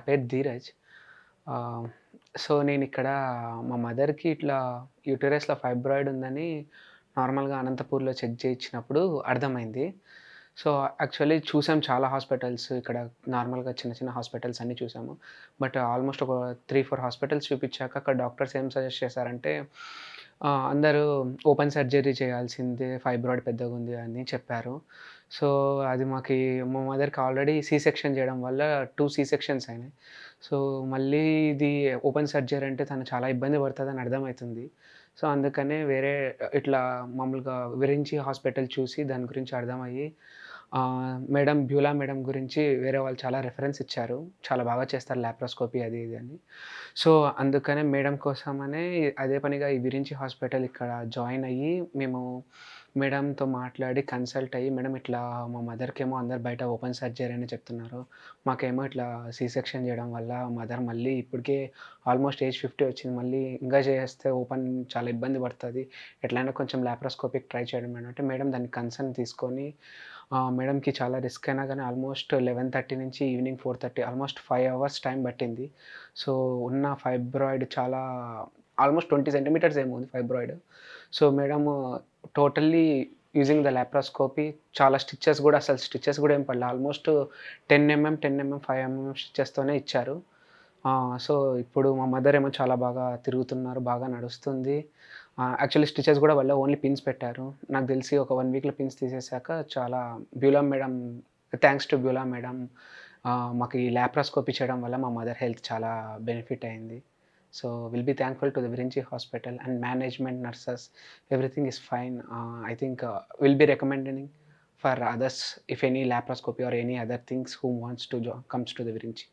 పేరు ధీరజ్. ఆహ్, సో, నేనిక్కడ మా మదర్‌కి ఇట్లా యూటరస్‌లో ఫైబ్రాయిడ్ ఉందని నార్మల్‌గా అనంతపూర్‌లో చెక్ చేయించినప్పుడు అర్థమైంది. సో, యాక్చువల్లీ చూసాం చాలా హాస్పిటల్స్ ఇక్కడ నార్మల్‌గా చిన్న చిన్న హాస్పిటల్స్ అన్నీ చూసాము. బట్ ఆల్మోస్ట్ ఒక 3, 4 హాస్పిటల్స్ చూపిచ్చాక అక్కడ డాక్టర్స్ ఏం సజెస్ట్ చేశారంటే అందరూ ఓపెన్ సర్జరీ చేయాల్సిందే ఫైబ్రాయిడ్ పెద్దగుంది అని చెప్పారు. సో, అది మా మదర్‌కి ఆల్రెడీ సి సెక్షన్ చేయడం వల్ల 2 సి సెక్షన్స్ అయినాయి. సో, మళ్ళీ ఇది ఓపెన్ సర్జరీ అంటే తను చాలా ఇబ్బంది పడతదని అర్థమైతుంది. సో, అందుకనే వేరే ఇట్లా మామూలుగా విరించి హాస్పిటల్ చూసి దాని గురించి అర్థమయ్యి మేడం బ్యూలా మేడం గురించి వేరే వాళ్ళు చాలా రిఫరెన్స్ ఇచ్చారు. చాలా బాగా చేస్తారు లాప్రోస్కోపీ అది ఇది అని. సో, అందుకనే మేడం కోసమనే అదే పనిగా ఈ విరించి హాస్పిటల్ ఇక్కడ జాయిన్ అయ్యి మేము మేడంతో మాట్లాడి కన్సల్ట్ అయ్యి, మేడం ఇట్లా మా మదర్‌కేమో అందరూ బయట ఓపెన్ సర్జరీ అని చెప్తున్నారు. మాకేమో ఇట్లా సి సెక్షన్ చేయడం వల్ల మదర్ మళ్ళీ ఇప్పటికే ఆల్మోస్ట్ ఏజ్ 50 వచ్చింది. మళ్ళీ ఇంకా చేస్తే ఓపెన్ చాలా ఇబ్బంది పడతది. ఎట్లైనా కొంచెం లాప్రోస్కోపిక్ ట్రై చేయండి మేడం అంటే, మేడం దాన్ని కన్సర్న్ తీసుకొని మేడంకి చాలా రిస్క్ అయినా గానీ ఆల్మోస్ట్ 11:30 నుంచి ఈవినింగ్ 4:30 ఆల్మోస్ట్ 5 అవర్స్ టైం పట్టింది. సో, ఉన్న ఫైబ్రాయిడ్ చాలా ఆల్మోస్ట్ 20 సెంటీమీటర్స్ ఏమో ఉంది fibroid. So, madam totally using the laparoscopy చాలా స్టిచెస్ గూడా ఏం పడలే. ఆల్మోస్ట్ 10 ఎంఎం, 10 ఎంఎం, 5 ఎంఎం స్టిచెస్‌తోనే ఇచ్చారు. సో, ఇప్పుడు మా మదర్ ఏమో చాలా బాగా తిరుగుతున్నారు, బాగా నడుస్తుంది. యాక్చువల్లీ స్టిచెస్ గూడా పడలే. ఓన్లీ పిన్స్ పెట్టారు. నాకు తెలిసి ఒక 1 వీక్‌లో పిన్స్ తీసేసాక చాలా Beulah madam thanks to Beulah madam మాకు ఈ లాప్రోస్కోపీ చేయడం వల్ల మా మదర్ హెల్త్ చాలా బెనిఫిట్ అయింది. So, will be thankful to the Virinchi hospital and management, nurses everything is fine. I think will be recommending for others if any laparoscopy or any other things who wants to comes to the Virinchi.